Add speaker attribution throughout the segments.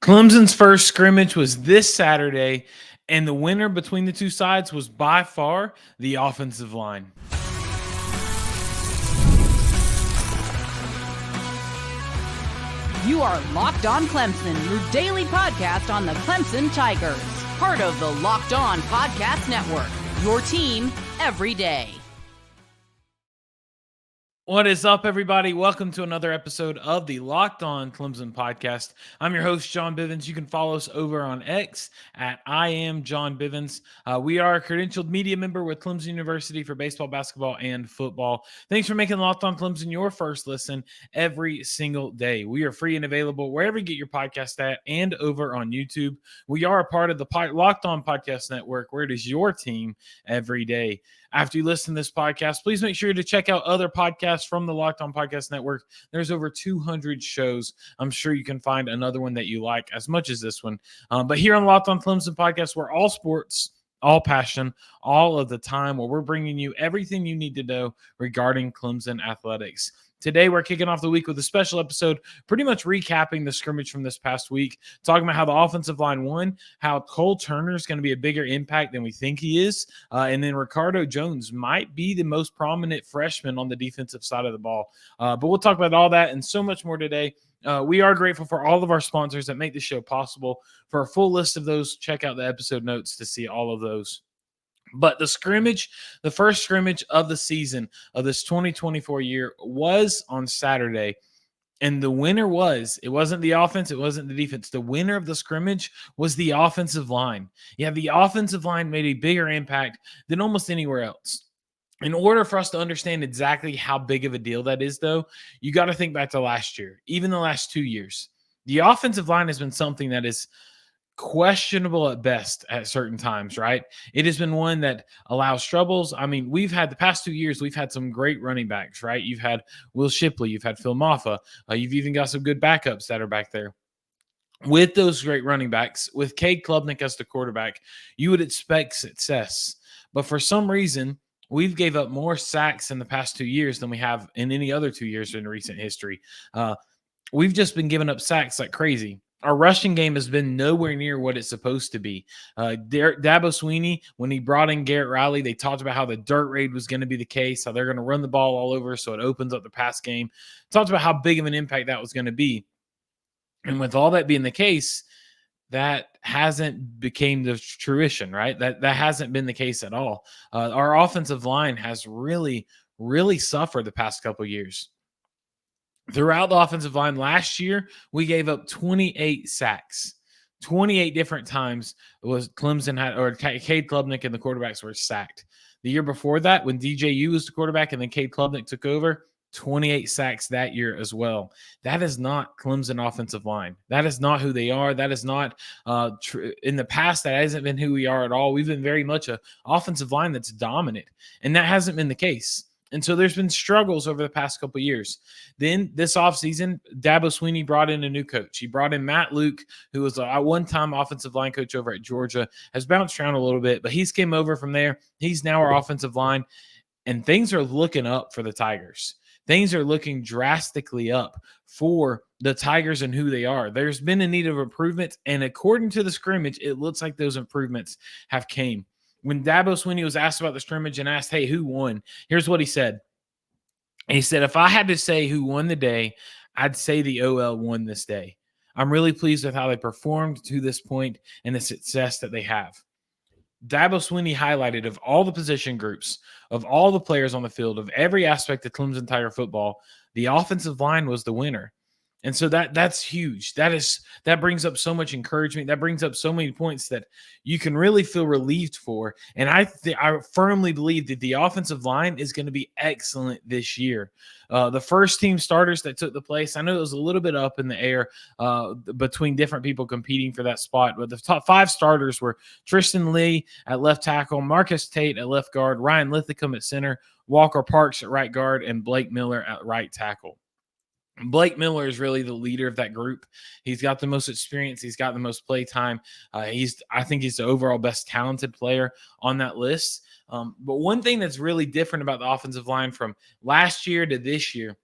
Speaker 1: Clemson's first scrimmage was this Saturday, and the winner between the two sides was by far the offensive line.
Speaker 2: You are Locked On Clemson, your daily podcast on the Clemson Tigers. Part of the Locked On Podcast Network, your team every day.
Speaker 1: What is up, everybody? Welcome to another episode of the Locked On Clemson podcast. I'm your host, John Bivens. You can follow us over on X at I am John Bivens. We are a credentialed media member with Clemson University for baseball, basketball, and football. Thanks for making Locked On Clemson your first listen every single day. We are free and available wherever you get your podcast at and over on YouTube. We are a part of the Locked On Podcast Network, where it is your team every day. After you listen to this podcast, please make sure to check out other podcasts from the Locked On Podcast Network. There's over 200 shows. I'm sure you can find another one that you like as much as this one. But here on Locked On Clemson Podcast, we're all sports, all passion, all of the time, where we're bringing you everything you need to know regarding Clemson athletics. Today, we're kicking off the week with a special episode, pretty much recapping the scrimmage from this past week, talking about how the offensive line won, how Cole Turner is going to be a bigger impact than we think he is, and then Ricardo Jones might be the most prominent freshman on the defensive side of the ball. But we'll talk about all that and so much more today. We are grateful for all of our sponsors that make this show possible. For a full list of those, check out the episode notes to see all of those. But the scrimmage, the first scrimmage of the season of this 2024 year was on Saturday. And the winner it wasn't the offense, it wasn't the defense. The winner of the scrimmage was the offensive line. Yeah, the offensive line made a bigger impact than almost anywhere else. In order for us to understand exactly how big of a deal that is, though, you got to think back to last year, even the last 2 years. The offensive line has been something that is questionable at best at certain times, right? It has been one that allows troubles. I mean, we've had the past 2 years, we've had some great running backs, right? You've had Will Shipley, you've had Phil Maffa, you've even got some good backups that are back there. With those great running backs, with Cade Klubnik as the quarterback, you would expect success. But for some reason, we've gave up more sacks in the past 2 years than we have in any other 2 years in recent history. We've just been giving up sacks like crazy. Our rushing game has been nowhere near what it's supposed to be. Dabo Swinney, when he brought in Garrett Riley, they talked about how the dirt raid was going to be the case, how they're going to run the ball all over so it opens up the pass game. Talked about how big of an impact that was going to be. And with all that being the case, that hasn't became the fruition, right? That hasn't been the case at all. Our offensive line has really, really suffered the past couple of years. Throughout the offensive line last year, we gave up 28 sacks. 28 different times was Clemson had, or Cade Klubnik and the quarterbacks were sacked. The year before that, when DJU was the quarterback and then Cade Klubnik took over, 28 sacks that year as well. That is not Clemson offensive line. That is not who they are. That is not in the past. That hasn't been who we are at all. We've been very much an offensive line that's dominant, and that hasn't been the case. And so there's been struggles over the past couple of years. Then this offseason, Dabo Swinney brought in a new coach. He brought in Matt Luke, who was a one-time offensive line coach over at Georgia, has bounced around a little bit, but he's came over from there. He's now our offensive line, and things are looking up for the Tigers. Things are looking drastically up for the Tigers and who they are. There's been a need of improvement, and according to the scrimmage, it looks like those improvements have came. When Dabo Swinney was asked about the scrimmage and asked, hey, who won? Here's what he said. He said, if I had to say who won the day, I'd say the OL won this day. I'm really pleased with how they performed to this point and the success that they have. Dabo Swinney highlighted of all the position groups, of all the players on the field, of every aspect of Clemson Tiger football, the offensive line was the winner. And so that's huge. That brings up so much encouragement. That brings up so many points that you can really feel relieved for. And I firmly believe that the offensive line is going to be excellent this year. The first team starters that took the place, I know it was a little bit up in the air between different people competing for that spot, but the top 5 starters were Tristan Lee at left tackle, Marcus Tate at left guard, Ryan Lithicum at center, Walker Parks at right guard, and Blake Miller at right tackle. Blake Miller is really the leader of that group. He's got the most experience. He's got the most play time. I think he's the overall best talented player on that list. But one thing that's really different about the offensive line from last year to this year,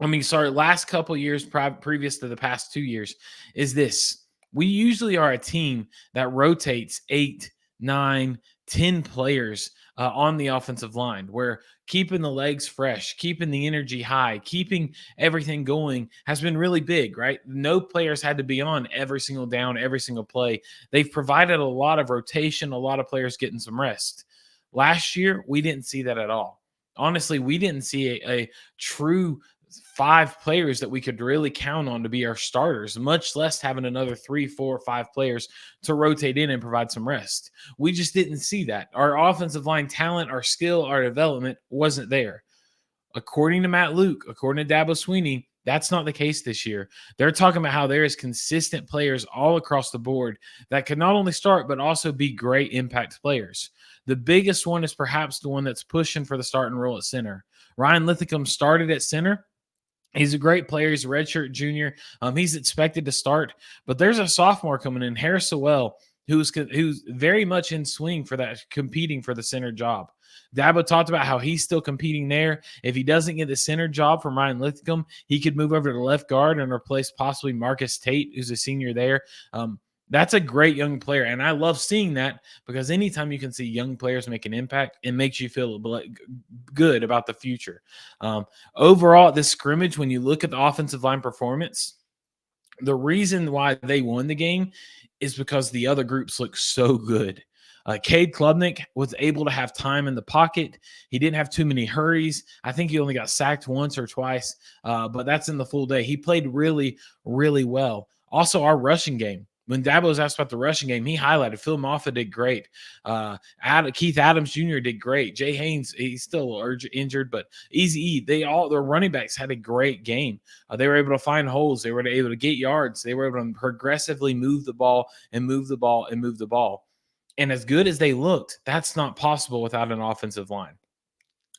Speaker 1: last couple years previous to the past 2 years is this. We usually are a team that rotates 8, 9, 10 players on the offensive line, where keeping the legs fresh, keeping the energy high, keeping everything going has been really big, right? No players had to be on every single down, every single play. They've provided a lot of rotation, a lot of players getting some rest. Last year, we didn't see that at all. Honestly, we didn't see a true 5 players that we could really count on to be our starters, much less having another 3, 4, 5 players to rotate in and provide some rest. We just didn't see that. Our offensive line talent, our skill, our development wasn't there. According to Matt Luke, according to Dabo Swinney, that's not the case this year. They're talking about how there is consistent players all across the board that can not only start, but also be great impact players. The biggest one is perhaps the one that's pushing for the starting role at center. Ryan Lithicum started at center. He's a great player. He's a redshirt junior. He's expected to start, but there's a sophomore coming in, Harris Sewell, who's very much in swing for that, competing for the center job. Dabo talked about how he's still competing there. If he doesn't get the center job from Ryan Lithicum, he could move over to left guard and replace possibly Marcus Tate, who's a senior there. That's a great young player, and I love seeing that, because anytime you can see young players make an impact, it makes you feel good about the future. Overall, this scrimmage, when you look at the offensive line performance, the reason why they won the game is because the other groups look so good. Cade Klubnik was able to have time in the pocket. He didn't have too many hurries. I think he only got sacked once or twice, but that's in the full day. He played really, really well. Also, our rushing game. When Dabo was asked about the rushing game, he highlighted Phil Moffitt did great. Keith Adams Jr. did great. Jay Haynes, he's still injured, but Easy E, their running backs had a great game. They were able to find holes. They were able to get yards. They were able to progressively move the ball and move the ball and move the ball. And as good as they looked, that's not possible without an offensive line.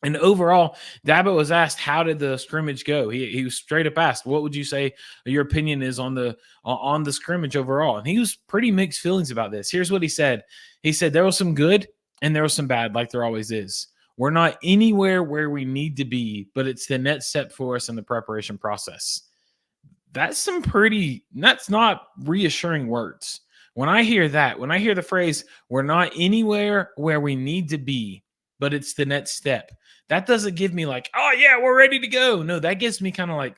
Speaker 1: And overall, Dabo was asked, how did the scrimmage go? He was straight up asked, what would you say your opinion is on the scrimmage overall? And he was pretty mixed feelings about this. Here's what he said. He said, there was some good and there was some bad, like there always is. We're not anywhere where we need to be, but it's the next step for us in the preparation process. That's not reassuring words. When I hear that, when I hear the phrase, we're not anywhere where we need to be, but it's the next step, that doesn't give me like, oh yeah, we're ready to go. No, that gives me kind of like,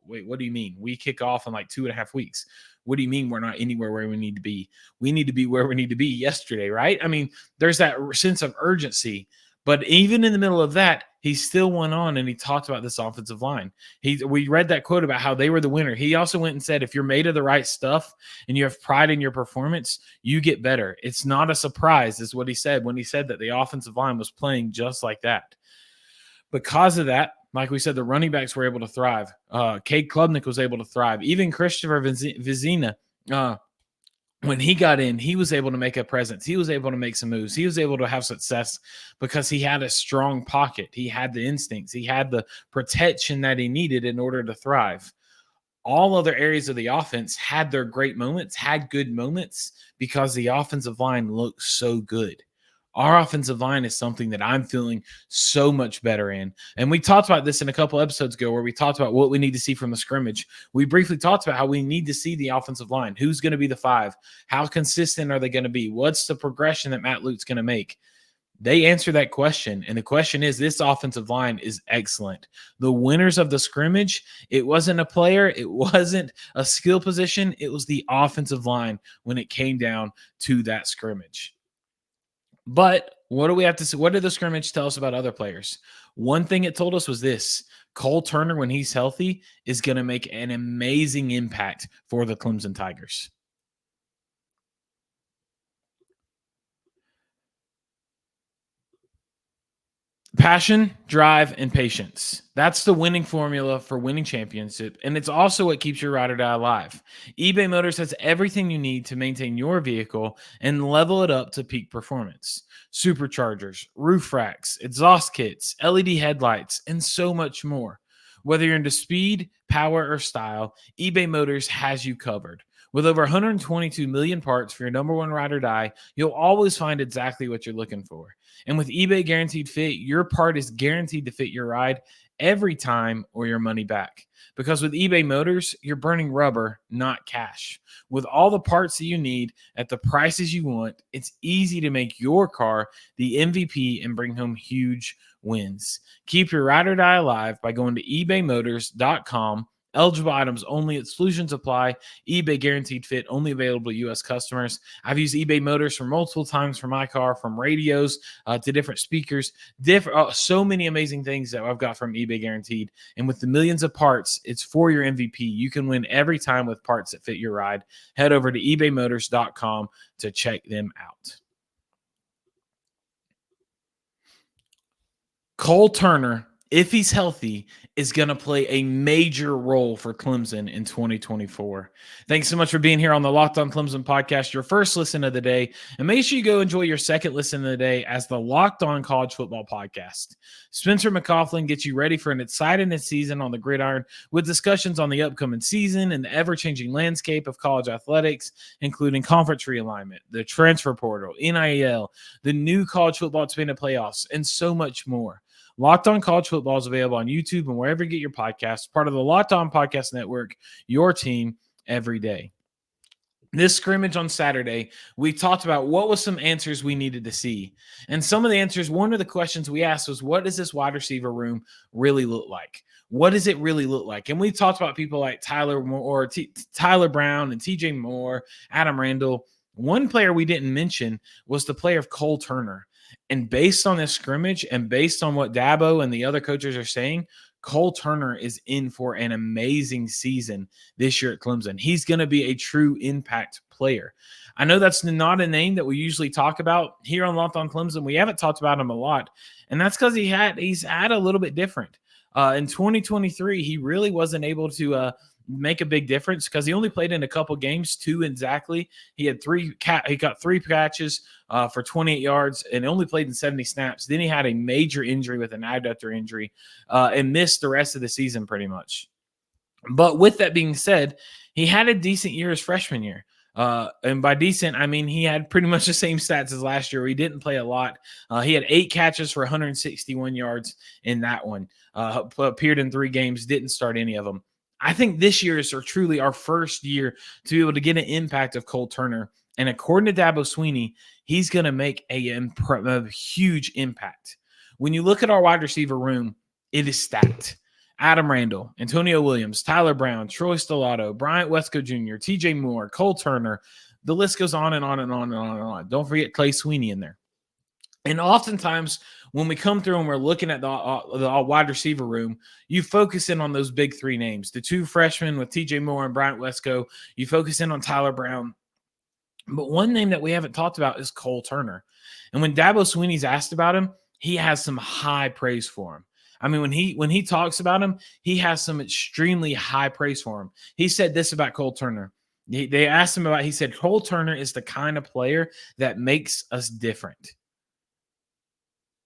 Speaker 1: wait, what do you mean? We kick off in like 2.5 weeks. What do you mean we're not anywhere where we need to be? We need to be where we need to be yesterday, right? I mean, there's that sense of urgency. But even in the middle of that, he still went on and he talked about this offensive line. We read that quote about how they were the winner. He also went and said, if you're made of the right stuff and you have pride in your performance, you get better. It's not a surprise, is what he said when he said that the offensive line was playing just like that. Because of that, like we said, the running backs were able to thrive. Cade Klubnik was able to thrive. Even Christopher Vizina, when he got in, he was able to make a presence. He was able to make some moves. He was able to have success because he had a strong pocket. He had the instincts. He had the protection that he needed in order to thrive. All other areas of the offense had their great moments, had good moments, because the offensive line looked so good. Our offensive line is something that I'm feeling so much better in. And we talked about this in a couple episodes ago where we talked about what we need to see from the scrimmage. We briefly talked about how we need to see the offensive line. Who's going to be the 5? How consistent are they going to be? What's the progression that Matt Luke's going to make? They answer that question. And the question is, this offensive line is excellent. The winners of the scrimmage, it wasn't a player. It wasn't a skill position. It was the offensive line when it came down to that scrimmage. But what do we have to say? What did the scrimmage tell us about other players? One thing it told us was this: Cole Turner, when he's healthy, is going to make an amazing impact for the Clemson Tigers. Passion, drive, and patience. That's the winning formula for winning championship, and it's also what keeps your ride or die alive. eBay Motors has everything you need to maintain your vehicle and level it up to peak performance. Superchargers, roof racks, exhaust kits, LED headlights, and so much more. Whether you're into speed, power, or style, eBay Motors has you covered. With over 122 million parts for your number one ride or die, you'll always find exactly what you're looking for. And with eBay Guaranteed Fit, your part is guaranteed to fit your ride every time or your money back. Because with eBay Motors, you're burning rubber, not cash. With all the parts that you need at the prices you want, it's easy to make your car the MVP and bring home huge wins. Keep your ride or die alive by going to ebaymotors.com. Eligible items only. Exclusions apply. eBay guaranteed fit. Only available to U.S. customers. I've used eBay Motors for multiple times for my car, from radios to different speakers. So many amazing things that I've got from eBay guaranteed. And with the millions of parts, it's for your MVP. You can win every time with parts that fit your ride. Head over to ebaymotors.com to check them out. Cole Turner, if he's healthy, is going to play a major role for Clemson in 2024. Thanks so much for being here on the Locked On Clemson podcast, your first listen of the day. And make sure you go enjoy your second listen of the day as the Locked On College Football podcast. Spencer McCaughlin gets you ready for an exciting season on the gridiron with discussions on the upcoming season and the ever-changing landscape of college athletics, including conference realignment, the transfer portal, NIL, the new college football expanded playoffs, and so much more. Locked On College Football is available on YouTube and wherever you get your podcasts. Part of the Locked On Podcast Network, your team every day. This scrimmage on Saturday, we talked about what was some answers we needed to see. And some of the answers, one of the questions we asked was, what does this wide receiver room really look like? What does it really look like? And we talked about people like Tyler Brown and TJ Moore, Adam Randall. One player we didn't mention was the player of Cole Turner. And based on this scrimmage and based on what Dabo and the other coaches are saying, Cole Turner is in for an amazing season this year at Clemson. He's going to be a true impact player. I know that's not a name that we usually talk about here on Locked On Clemson. We haven't talked about him a lot, and that's because he's had a little bit different. In 2023, he really wasn't able to make a big difference because he only played in a couple games, 2 exactly. He got 3 catches for 28 yards and only played in 70 snaps. Then he had a major injury with an adductor injury and missed the rest of the season pretty much. But with that being said, he had a decent year his freshman year. And by decent, I mean he had pretty much the same stats as last year. He didn't play a lot. He had 8 catches for 161 yards in that one. Appeared in 3 games, didn't start any of them. I think this year is truly our first year to be able to get an impact of Cole Turner. And according to Dabo Swinney, he's going to make a huge impact. When you look at our wide receiver room, it is stacked. Adam Randall, Antonio Williams, Tyler Brown, Troy Stellato, Bryant Wesco Jr., TJ Moore, Cole Turner. The list goes on and on and on and on and on. Don't forget Clay Sweeney in there. And oftentimes when we come through and we're looking at the wide receiver room, you focus in on those big 3 names, the 2 freshmen with TJ Moore and Bryant Wesco. You focus in on Tyler Brown. But one name that we haven't talked about is Cole Turner. And when Dabo Swinney's asked about him, he has some high praise for him. I mean, when he talks about him, he has some extremely high praise for him. He said this about Cole Turner. They asked him about, he said, Cole Turner is the kind of player that makes us different.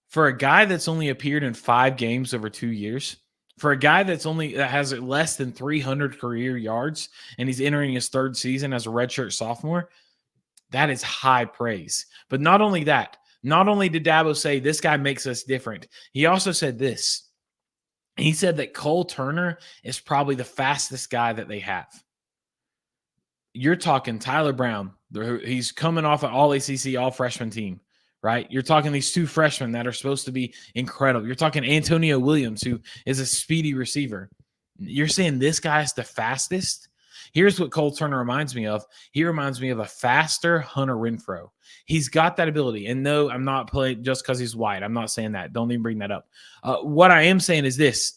Speaker 1: For a guy that's only appeared in 5 games over 2 years, for a guy that has less than 300 career yards, and he's entering his 3rd season as a redshirt sophomore, that is high praise. But not only that, not only did Dabo say this guy makes us different, he also said this. He said that Cole Turner is probably the fastest guy that they have. You're talking Tyler Brown. He's coming off an all-ACC, all-freshman team, right? You're talking these 2 freshmen that are supposed to be incredible. You're talking Antonio Williams, who is a speedy receiver. You're saying this guy is the fastest? Here's what Cole Turner reminds me of. He reminds me of a faster Hunter Renfrow. He's got that ability. And no, I'm not playing just because he's white. I'm not saying that. Don't even bring that up. What I am saying is this.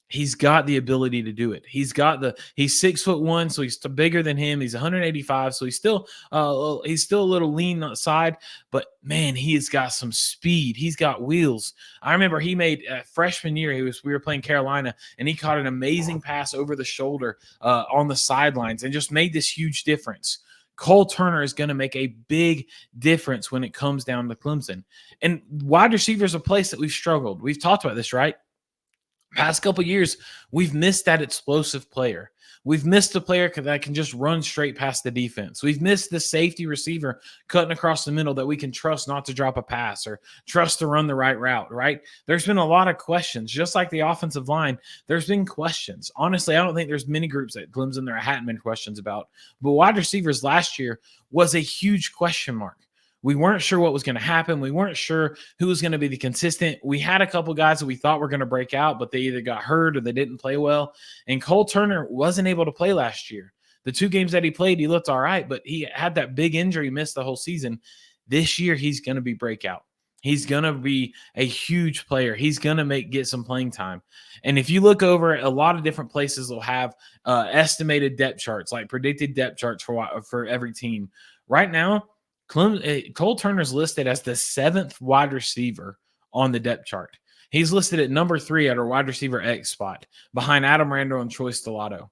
Speaker 1: He's got the ability to do it. He's 6'1", so he's bigger than him. He's 185, so he's still a little lean on the side. But man, he has got some speed. He's got wheels. I remember he made freshman year. We were playing Carolina, and he caught an amazing pass over the shoulder on the sidelines, and just made this huge difference. Cole Turner is going to make a big difference when it comes down to Clemson. And wide receiver is a place that we've struggled. We've talked about this, right? Past couple years, we've missed that explosive player. We've missed a player that can just run straight past the defense. We've missed the safety receiver cutting across the middle that we can trust not to drop a pass or trust to run the right route, right? There's been a lot of questions. Just like the offensive line, there's been questions. Honestly, I don't think there's many groups at Clemson there hadn't been questions about. But wide receivers last year was a huge question mark. We weren't sure what was going to happen. We weren't sure who was going to be the consistent. We had a couple guys that we thought were going to break out, but they either got hurt or they didn't play well. And Cole Turner wasn't able to play last year. The 2 games that he played, he looked all right, but he had that big injury, missed the whole season. This year, he's going to be breakout. He's going to be a huge player. He's going to get some playing time. And if you look over a lot of different places, they'll have estimated depth charts, like predicted depth charts for every team. Right now, Cole Turner's listed as the 7th wide receiver on the depth chart. He's listed at number 3 at our wide receiver X spot, behind Adam Randall and Troy Stellato.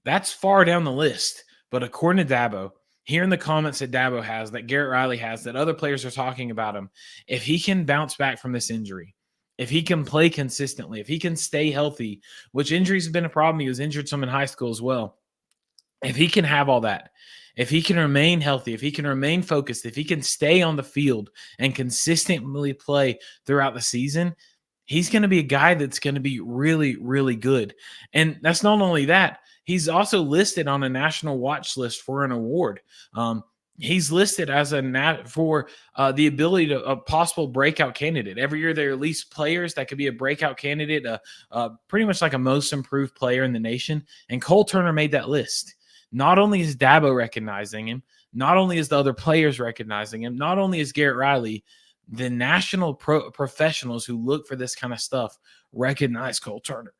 Speaker 1: That's far down the list. But according to Dabo, here in the comments that Dabo has, that Garrett Riley has, that other players are talking about him, if he can bounce back from this injury, if he can play consistently, if he can stay healthy, which injuries have been a problem. He was injured some in high school as well. If he can have all that, if he can remain healthy, if he can remain focused, if he can stay on the field and consistently play throughout the season, he's going to be a guy that's going to be really, really good. And that's not only that, he's also listed on a national watch list for an award. He's listed as for the ability to a possible breakout candidate. Every year they release players that could be a breakout candidate, pretty much like a most improved player in the nation. And Cole Turner made that list. Not only is Dabo recognizing him, not only is the other players recognizing him, not only is Garrett Riley, the national professionals who look for this kind of stuff recognize Cole Turner.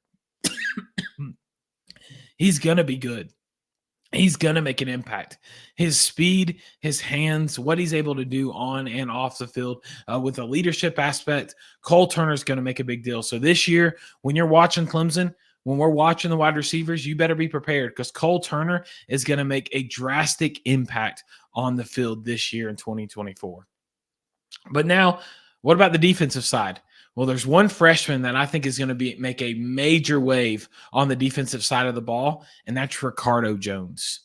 Speaker 1: He's going to be good. He's going to make an impact. His speed, his hands, what he's able to do on and off the field with a leadership aspect, Cole Turner's going to make a big deal. So this year, when you're watching Clemson, when we're watching the wide receivers, you better be prepared because Cole Turner is going to make a drastic impact on the field this year in 2024. But now, what about the defensive side? Well, there's one freshman that I think is going to make a major wave on the defensive side of the ball, and that's Ricardo Jones.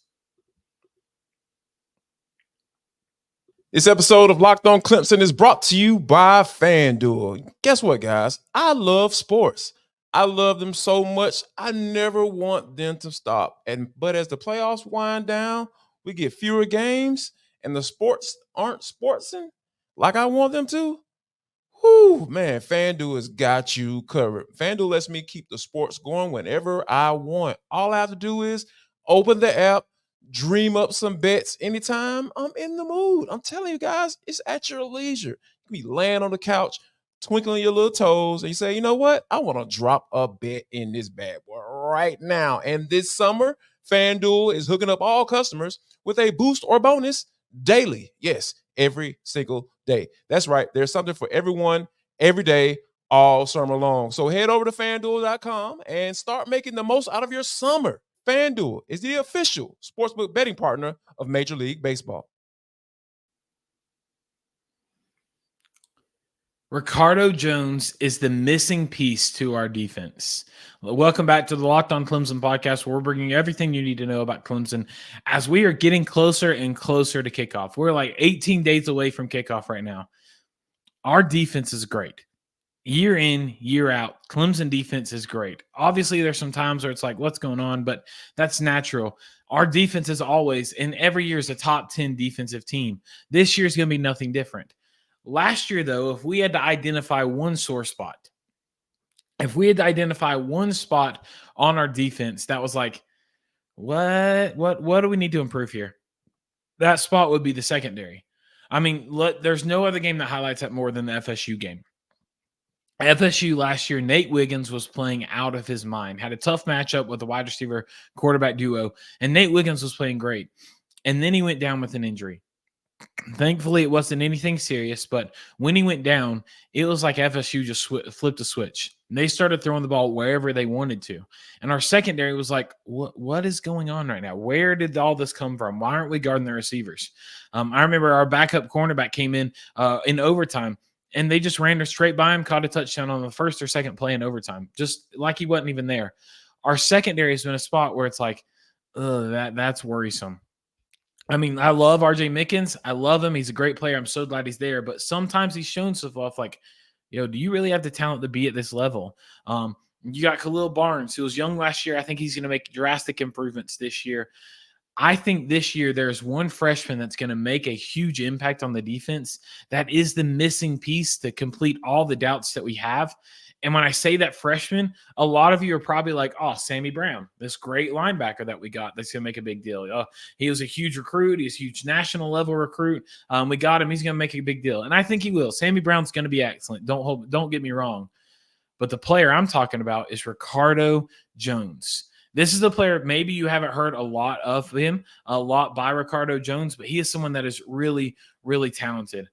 Speaker 3: This episode of Locked On Clemson is brought to you by FanDuel. Guess what, guys? I love sports. I love them so much, I never want them to stop. But as the playoffs wind down, we get fewer games, and the sports aren't sportsing like I want them to. Whew, man, FanDuel has got you covered. FanDuel lets me keep the sports going whenever I want. All I have to do is open the app, dream up some bets anytime I'm in the mood. I'm telling you guys, it's at your leisure. You can be laying on the couch, twinkling your little toes, and you say, you know what? I want to drop a bet in this bad boy right now. And this summer, FanDuel is hooking up all customers with a boost or bonus daily. Yes, every single day. That's right. There's something for everyone, every day, all summer long. So head over to FanDuel.com and start making the most out of your summer. FanDuel is the official sportsbook betting partner of Major League Baseball.
Speaker 1: Ricardo Jones is the missing piece to our defense. Welcome back to the Locked On Clemson podcast, where we're bringing you everything you need to know about Clemson as we are getting closer and closer to kickoff. We're like 18 days away from kickoff right now. Our defense is great. Year in, year out, Clemson defense is great. Obviously, there's some times where it's like, what's going on? But that's natural. Our defense is always, and every year is a top 10 defensive team. This year is going to be nothing different. Last year, though, if we had to identify one sore spot, if we had to identify one spot on our defense that was like, what do we need to improve here? That spot would be the secondary. I mean, there's no other game that highlights that more than the FSU game. FSU last year, Nate Wiggins was playing out of his mind, had a tough matchup with the wide receiver quarterback duo, and Nate Wiggins was playing great. And then he went down with an injury. Thankfully, it wasn't anything serious, but when he went down, it was like FSU just flipped a switch. They started throwing the ball wherever they wanted to. And our secondary was like, what is going on right now? Where did all this come from? Why aren't we guarding the receivers? I remember our backup cornerback came in overtime, and they just ran straight by him, caught a touchdown on the first or second play in overtime, just like he wasn't even there. our secondary has been a spot where it's like, that's worrisome. I mean, I love RJ Mickens. I love him. He's a great player. I'm so glad he's there. But sometimes he's shown stuff off like, do you really have the talent to be at this level? You got Khalil Barnes, who was young last year. I think he's going to make drastic improvements this year. I think this year there's one freshman that's going to make a huge impact on the defense. That is the missing piece to complete all the doubts that we have. And when I say that freshman, a lot of you are probably like, oh, Sammy Brown, this great linebacker that we got that's going to make a big deal. He was a huge recruit. He's a huge national level recruit. We got him. He's going to make a big deal. And I think he will. Sammy Brown's going to be excellent. Don't get me wrong. But the player I'm talking about is Ricardo Jones. This is a player, maybe you haven't heard a lot of him, a lot by Ricardo Jones, but he is someone that is really, really talented.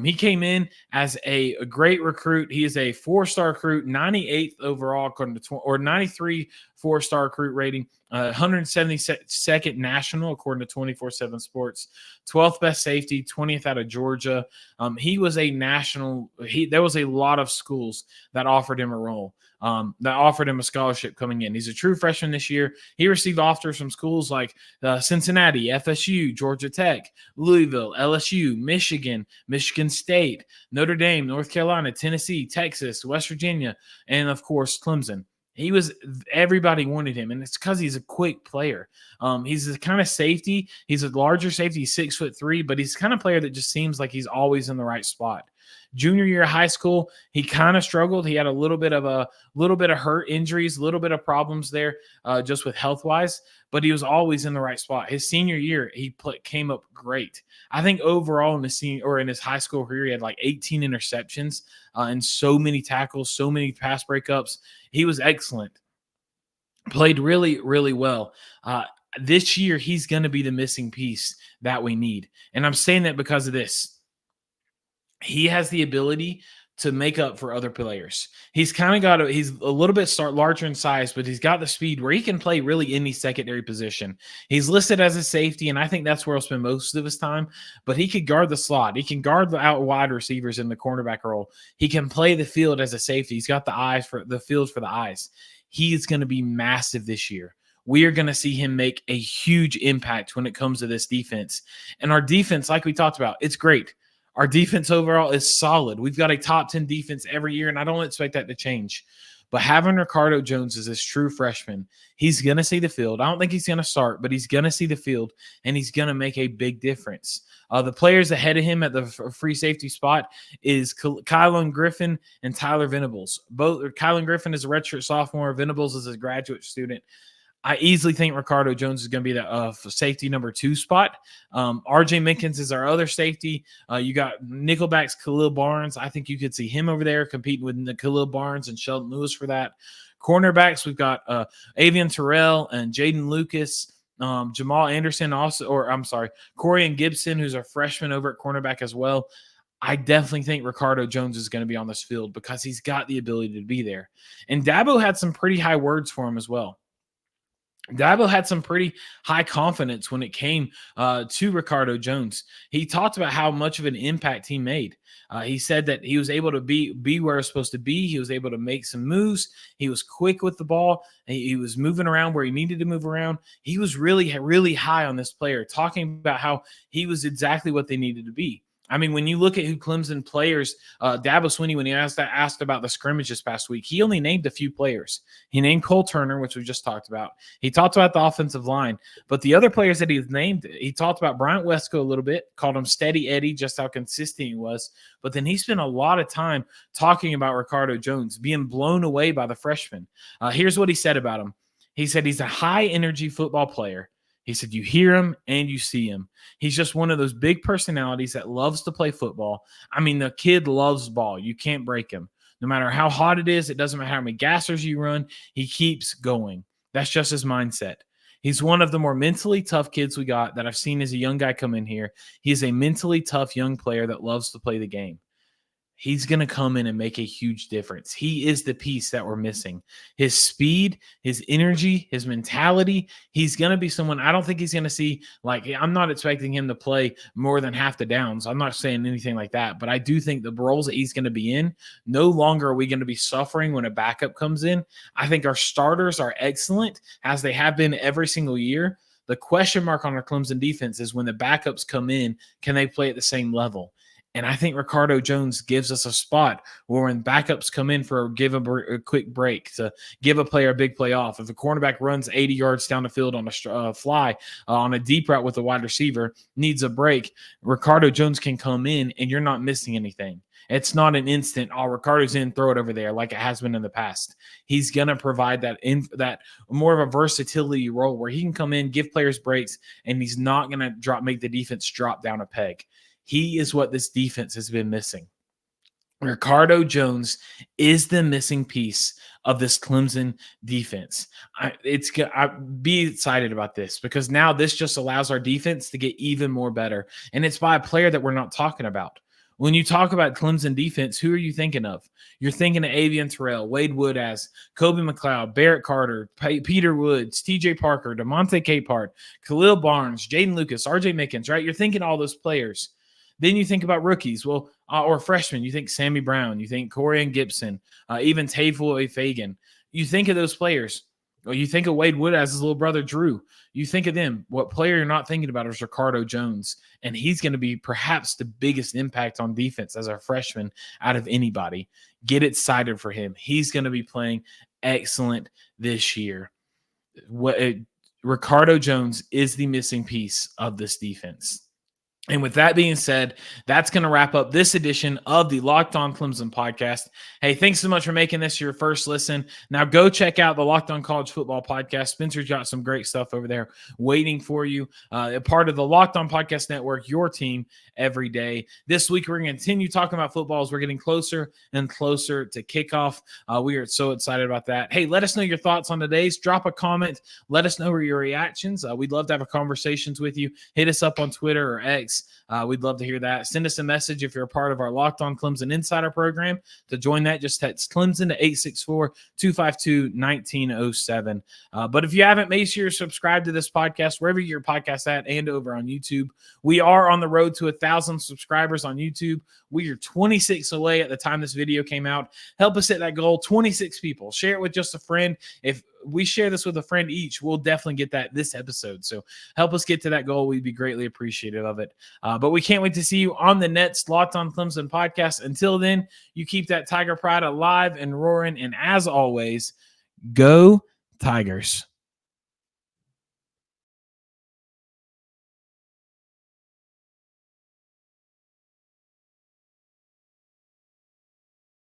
Speaker 1: He came in as a great recruit. He is a 4-star recruit, 98th overall, according to or 93 4-star recruit rating, 172nd national, according to 24/7 Sports, 12th best safety, 20th out of Georgia. He was a national. There was a lot of schools that offered him a role. That offered him a scholarship coming in. He's a true freshman this year. He received offers from schools like Cincinnati, FSU, Georgia Tech, Louisville, LSU, Michigan, Michigan State, Notre Dame, North Carolina, Tennessee, Texas, West Virginia, and of course, Clemson. Everybody wanted him, and it's because he's a quick player. He's the kind of safety. He's a larger safety. He's 6'3", but he's the kind of player that just seems like he's always in the right spot. Junior year of high school, he kind of struggled. He had a little bit of hurt injuries, a little bit of problems there, just with health wise. But he was always in the right spot. His senior year, he came up great. I think overall in his high school career, he had like 18 interceptions and so many tackles, so many pass breakups. He was excellent. Played really, really well. This year, he's going to be the missing piece that we need. And I'm saying that because of this. He has the ability to make up for other players. He's a little bit larger in size, but he's got the speed where he can play really any secondary position. He's listed as a safety, and I think that's where he'll spend most of his time, but he could guard the slot. He can guard the out wide receivers in the cornerback role. He can play the field as a safety. He's got the field for the eyes. He is going to be massive this year. We are going to see him make a huge impact when it comes to this defense. And our defense, like we talked about, it's great. Our defense overall is solid. We've got a top 10 defense every year, and I don't expect that to change. But having Ricardo Jones as this true freshman, he's going to see the field. I don't think he's going to start, but he's going to see the field, and he's going to make a big difference. The players ahead of him at the free safety spot is Kylan Griffin and Tyler Venables. Kylan Griffin is a redshirt sophomore. Venables is a graduate student. I easily think Ricardo Jones is going to be the safety number 2 spot. RJ Mickens is our other safety. You got Nickelback's Khalil Barnes. I think you could see him over there competing with Khalil Barnes and Sheldon Lewis for that. Cornerbacks, we've got Avian Terrell and Jaden Lucas, Jamal Anderson, Corian Gibson, who's a freshman over at cornerback as well. I definitely think Ricardo Jones is going to be on this field because he's got the ability to be there. And Dabo had some pretty high words for him as well. Dabo had some pretty high confidence when it came to Ricardo Jones. He talked about how much of an impact he made. He said that he was able to be where he was supposed to be. He was able to make some moves. He was quick with the ball. He was moving around where he needed to move around. He was really, really high on this player, talking about how he was exactly what they needed to be. I mean, when you look at who Clemson players, Dabo Swinney, when he asked about the scrimmage this past week, he only named a few players. He named Cole Turner, which we just talked about. He talked about the offensive line. But the other players that he's named, he talked about Bryant Westco a little bit, called him Steady Eddie, just how consistent he was. But then he spent a lot of time talking about Ricardo Jones, being blown away by the freshman. Here's what he said about him. He said he's a high-energy football player. He said, you hear him and you see him. He's just one of those big personalities that loves to play football. I mean, the kid loves ball. You can't break him. No matter how hot it is, it doesn't matter how many gassers you run, he keeps going. That's just his mindset. He's one of the more mentally tough kids we got that I've seen as a young guy come in here. He's a mentally tough young player that loves to play the game. he's going to come in and make a huge difference. He is the piece that we're missing. His speed, his energy, his mentality. He's going to be someone, I don't think he's going to see, like, I'm not expecting him to play more than half the downs. I'm not saying anything like that, but I do think the roles that he's going to be in, no longer are we going to be suffering when a backup comes in. I think our starters are excellent, as they have been every single year. The question mark on our Clemson defense is when the backups come in, can they play at the same level? And I think Ricardo Jones gives us a spot where when backups come in for a quick break, to give a player a big play off. If a cornerback runs 80 yards down the field on a fly on a deep route with a wide receiver, needs a break, Ricardo Jones can come in and you're not missing anything. It's not an instant, Ricardo's in, throw it over there like it has been in the past. He's going to provide that more of a versatility role where he can come in, give players breaks, and he's not going to make the defense drop down a peg. He is what this defense has been missing. Ricardo Jones is the missing piece of this Clemson defense. Be excited about this, because now this just allows our defense to get even more better. And it's by a player that we're not talking about. When you talk about Clemson defense, who are you thinking of? You're thinking of Avian Terrell, Wade Woodaz, Kobe McLeod, Barrett Carter, Peter Woods, TJ Parker, DeMonte Capehart, Khalil Barnes, Jaden Lucas, RJ Mickens, right? You're thinking all those players. Then you think about rookies, or freshmen. You think Sammy Brown, you think Corian Gibson, even Tafel Fagan. You think of those players. Or you think of Wade Wood as his little brother Drew. You think of them. What player you're not thinking about is Ricardo Jones, and he's going to be perhaps the biggest impact on defense as a freshman out of anybody. Get excited for him. He's going to be playing excellent this year. Ricardo Jones is the missing piece of this defense. And with that being said, that's going to wrap up this edition of the Locked On Clemson podcast. Hey, thanks so much for making this your first listen. Now go check out the Locked On College Football podcast. Spencer's got some great stuff over there waiting for you. A part of the Locked On Podcast Network, your team every day. This week, we're going to continue talking about football as we're getting closer and closer to kickoff. We are so excited about that. Hey, let us know your thoughts on today's. Drop a comment. Let us know your reactions. We'd love to have conversations with you. Hit us up on Twitter or X. We'd love to hear that. Send us a message if you're a part of our Locked On Clemson Insider program. To join that, just text Clemson to 864-252-1907. But if you haven't, make sure you're subscribed to this podcast, wherever you get your podcast at, and over on YouTube. We are on the road to 1,000 subscribers on YouTube. We are 26 away at the time this video came out. Help us hit that goal, 26 people. Share it with just a friend. If we share this with a friend each, we'll definitely get this episode. So help us get to that goal. We'd be greatly appreciative of it. But we can't wait to see you on the next Locked On Clemson podcast. Until then, you keep that Tiger pride alive and roaring. And as always, go Tigers.